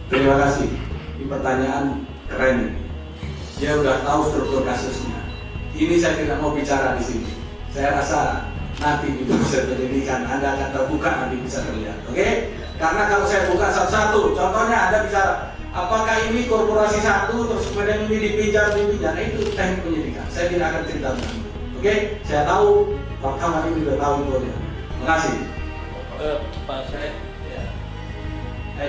Terima kasih. Ini pertanyaan keren ini. Dia udah tahu struktur kasusnya. Ini saya tidak mau bicara di sini. Saya rasa nanti di proses penyidikan Anda akan terbuka, nanti bisa terlihat. Oke? Karena kalau saya buka satu-satu, contohnya Anda bicara, apakah ini korporasi satu terus kemudian ini dipinjam, nah itu teknik penyidikan. Saya tidak akan cerita tentang itu. Oke? Saya tahu wartawan ini sudah tahu itu. Terima kasih. Pak saya, ya.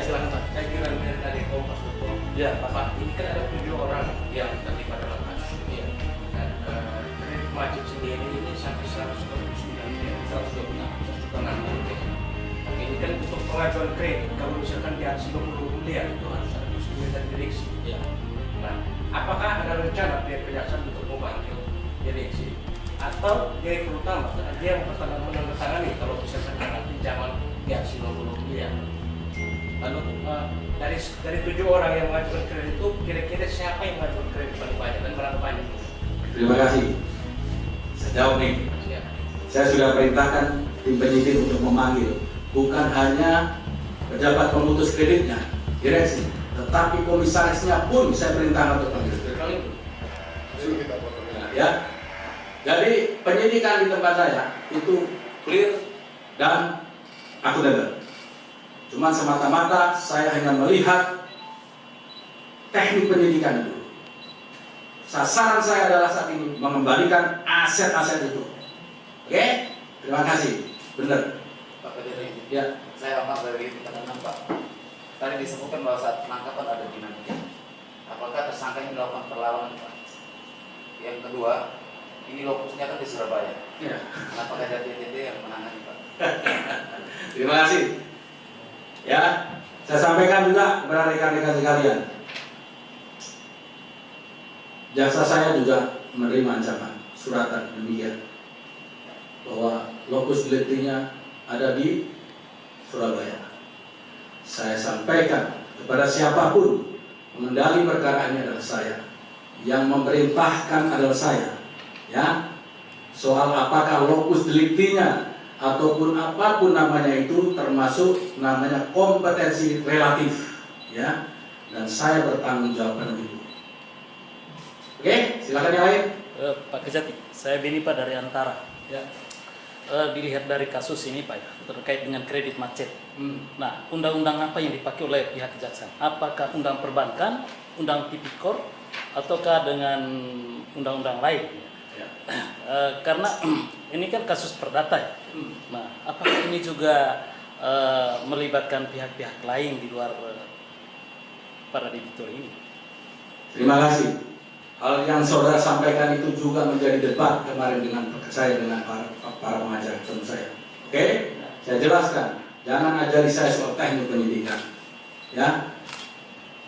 Silakan Pak. Saya kira dari Kompas Betul. Ya, Pak. Ini kan ada 7 orang yang terlibat dalam kasus ini. Ya. Dan kredit macet sendiri ini sampai 129 miliar, 126 miliar. Oke, ini kan untuk pengajuan kredit. Kalau misalkan di aksi 20 miliar itu harus ada persetujuan dari direksi. Ya. Nah, apakah ada rencana pihak kejaksaan untuk memanggil direksi? Atau direktur utama dia yang menandatangani kalau misalkan ada pinjaman di aksi 20 miliar. Lalu dari 7 orang yang mengajukan kredit itu kira-kira siapa yang mengajukan kredit paling banyak dan berapa banyak? Terima kasih. Sejauh ini Ya. saya sudah perintahkan tim penyidik untuk memanggil bukan hanya pejabat pemutus kreditnya, direksi, tetapi komisarisnya pun saya perintahkan untuk panggil. Ya. Jadi penyidikan di tempat saya itu clear dan akuntabel. Cuma semata-mata saya hanya melihat teknik penyidikan itu. Sasaran saya adalah saat ini mengembalikan aset-aset itu. Oke? Terima kasih. Benar. Pak Kadiri, Ya. saya amat dari keterangan Pak. Tadi disebutkan bahwa saat penangkapan ada dinamika. Apakah tersangka ini melakukan perlawanan Pak? Yang kedua, ini lokusnya kan di Surabaya. Ya. Kenapa nggak jadi NTT yang menangani Pak? Terima kasih. Ya, saya sampaikan juga kepada rekan-rekan sekalian. Jaksa saya juga menerima ancaman suratan demikian bahwa lokus deliktinya ada di Surabaya. Saya sampaikan kepada siapapun pengendali perkara ini adalah saya, yang memerintahkan adalah saya. Ya, soal apakah lokus deliktinya ataupun apapun namanya itu termasuk namanya kompetensi relatif, ya, dan saya bertanggung jawab pada itu. Oke, silakan yang lain. Pak Kejati, saya Beni Pak dari Antara. Ya. Dilihat dari kasus ini Pak ya, terkait dengan kredit macet. Nah, undang-undang apa yang dipakai oleh pihak kejaksaan? Apakah undang perbankan, undang tipikor, ataukah dengan undang-undang lain? Ya. Karena ini kan kasus perdata ya. Nah, apakah ini juga melibatkan pihak-pihak lain di luar para debitur ini? Terima kasih. Hal yang saudara sampaikan itu juga menjadi debat kemarin dengan saya dengan para pengajar tentu saya. Oke, saya jelaskan. Jangan ajari saya soal teknik penyidikan. Ya,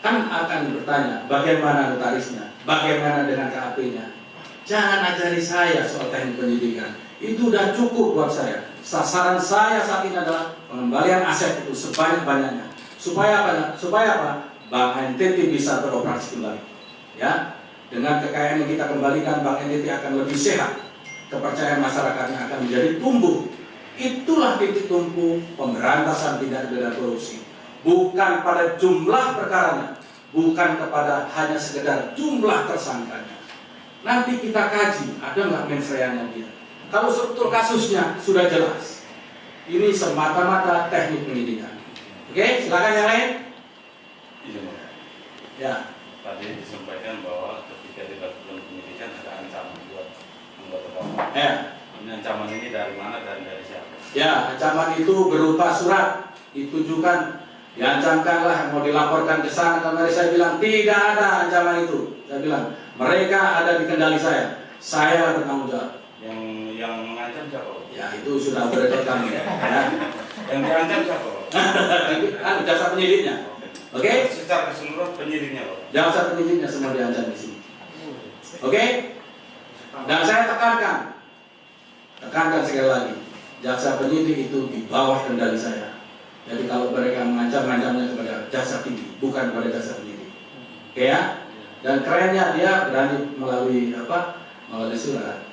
kan akan bertanya bagaimana notarisnya, bagaimana dengan KAP-nya. Jangan ajari saya soal teknik penyidikan. Itu udah cukup buat saya. Sasaran saya saat ini adalah pengembalian aset itu sebanyak-banyaknya. Supaya apa? Supaya apa? Bank NTT bisa beroperasi kembali. Ya, dengan kekayaan yang kita kembalikan, Bank NTT akan lebih sehat. Kepercayaan masyarakatnya akan menjadi tumbuh. Itulah titik tumpu pemberantasan tindak pidana korupsi. Bukan pada jumlah perkaranya, bukan kepada hanya sekedar jumlah tersangkanya. Nanti kita kaji, ada nggak mensreanya dia. Kalau struktur kasusnya sudah jelas, ini semata-mata teknik penyidikan. Oke, silakan yang lain. Ya. Tadi disampaikan bahwa ketika dilakukan penyidikan ada ancaman buat anggota Bapak. Ya. Ini ancaman ini dari mana dan dari siapa? Ya, ancaman itu berupa surat ditujukan, diancamkanlah mau dilaporkan ke sana. Kemarin saya bilang tidak ada ancaman itu. Saya bilang mereka ada di kendali saya bertanggung jawab. Yang mengancam siapa? Ya itu sudah berdekat kami. Ya. Yang diancam siapa? Kan jasa penyidiknya. Oke? Secara keseluruhan penyidiknya, Pak. Jasa penyidiknya semua diancam di sini. Oke? Dan saya tekankan sekali lagi, jaksa penyidik itu di bawah kendali saya. Jadi kalau mereka mengancamnya kepada jaksa tinggi, bukan kepada jaksa penyidik. Oke ya? Dan kerennya dia berani melalui melalui surat.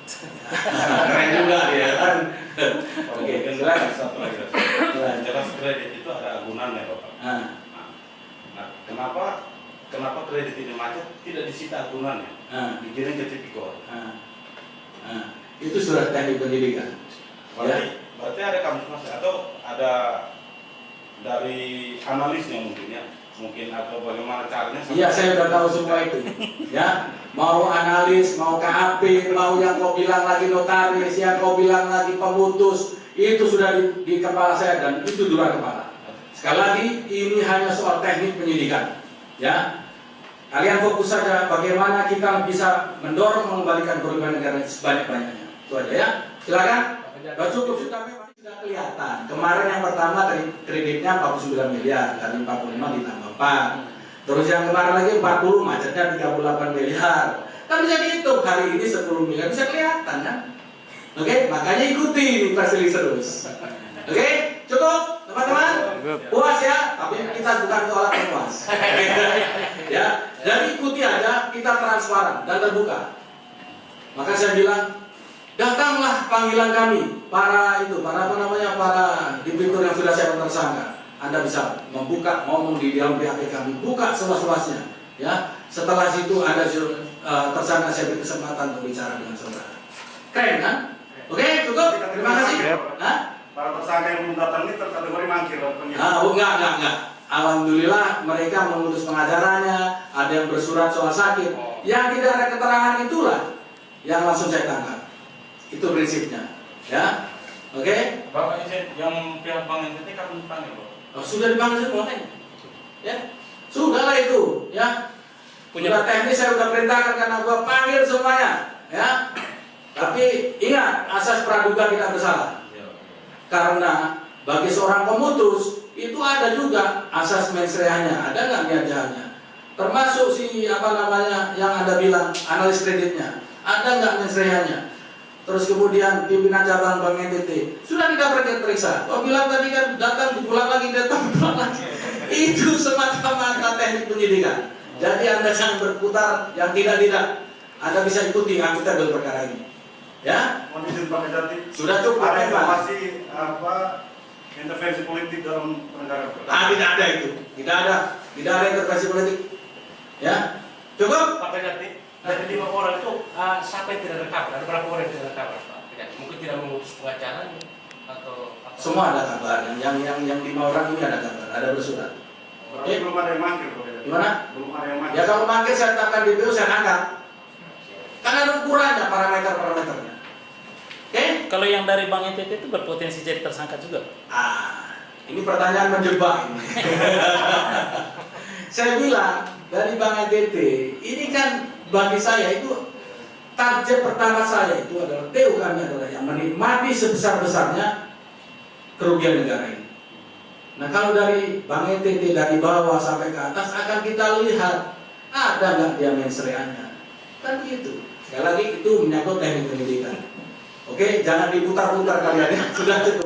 Keren juga dia kan. Oke, yang jelas satu lagi. Jelas kredit itu ada agunannya, Bapak. Nah, kenapa kredit ini macet tidak disita akunannya, dikirim ke Tipikor. Itu surat teknik pendidikan. Berarti ada kamus mas atau ada dari analisnya mungkin atau bagaimana caranya? Iya, saya udah tahu semua itu. Ya, mau analis, mau KAP, mau yang kau bilang lagi notaris, yang kau bilang lagi pemutus, itu sudah di kepala saya dan itu di luar kepala. Sekali lagi, ini hanya soal teknik penyidikan. Ya, kalian fokus saja bagaimana kita bisa mendorong mengembalikan kerugian negara sebanyak-banyaknya. Itu aja ya. Silakan. Gak cukup tapi sudah kelihatan. Kemarin yang pertama dari kreditnya 49 miliar, dari 45 ditambah 4. Terus yang kemarin lagi 40, macetnya 38 miliar. Kan bisa dihitung hari ini 10 miliar, bisa kelihatan kan? Oke, makanya ikuti ini press release terus. Oke, cukup teman-teman? Puas ya, tapi kita bukan tolak puas. Ya, jadi ikuti aja, kita transparan dan terbuka. Maka saya bilang, datanglah panggilan kami, para debitur yang sudah saya tersangka. Anda bisa membuka, ngomong di dalam BAP kami, buka seluas-luasnya. Ya, setelah situ ada tersangka saya beri kesempatan untuk bicara dengan saudara. Keren kan? Oke, cukup. Terima kasih. Hah? Para tersangka yang belum datang ini terkategori mangkir atau Enggak. Alhamdulillah mereka mengurus pengacaranya, ada yang bersurat soal sakit. Yang tidak ada keterangan itulah yang langsung saya tangkap. Itu prinsipnya, ya, oke? Bapak yang pihak bank NTT kapan dipanggil, Pak? Oh, sudah dipanggil semua, ya, sudahlah itu, ya. Punya teknis saya sudah perintahkan karena gua panggil semuanya, ya. Tapi ingat, asas praduga tidak bersalah. Karena bagi seorang pemutus itu ada juga asas mens reanya, ada nggak niat jahatnya? Termasuk yang Anda bilang analis kreditnya, ada nggak mens reanya? Terus kemudian pimpinan cabang Bank NTT sudah tidak periksa. Kau bilang tadi kan datang dipulang lagi, Itu semata-mata teknik penyidikan. Jadi Anda jangan berputar yang tidak. Anda bisa ikuti akuntabel perkara ini. Ya? Mohon Pak Kejati. Sudah cukup. Ada informasi intervensi politik dalam penegakan? Tidak ada itu. Tidak ada intervensi politik. Ya? Cukup? Pak Kejati. Dari 5 orang itu siapa yang tidak recover? Ada berapa orang yang tidak recover, Pak? Mungkin tidak memutus pengacaranya atau semua ada kabar. Yang 5 orang ini ada kabar, ada bersurat. Berarti belum ada yang mangkir, Pak Kejati. Gimana? Belum ada yang mangkir. Ya kalau mangkir saya tetapkan DPO, saya angkat. Karena ada ukurannya, parameternya. Oke? Kalau yang dari Bank NTT itu berpotensi jadi tersangka juga? Ini pertanyaan menjebak ini. Saya bilang dari Bank NTT, ini kan bagi saya itu target pertama saya itu adalah TU kami adalah yang menikmati sebesar-besarnya kerugian negara ini. Nah kalau dari Bank NTT dari bawah sampai ke atas akan kita lihat ada nggak dia mens reanya. Kan gitu. Sekali lagi itu menyangkut teknik pendidikan. Oke, jangan diputar-putar kalian ya. Sudah cukup.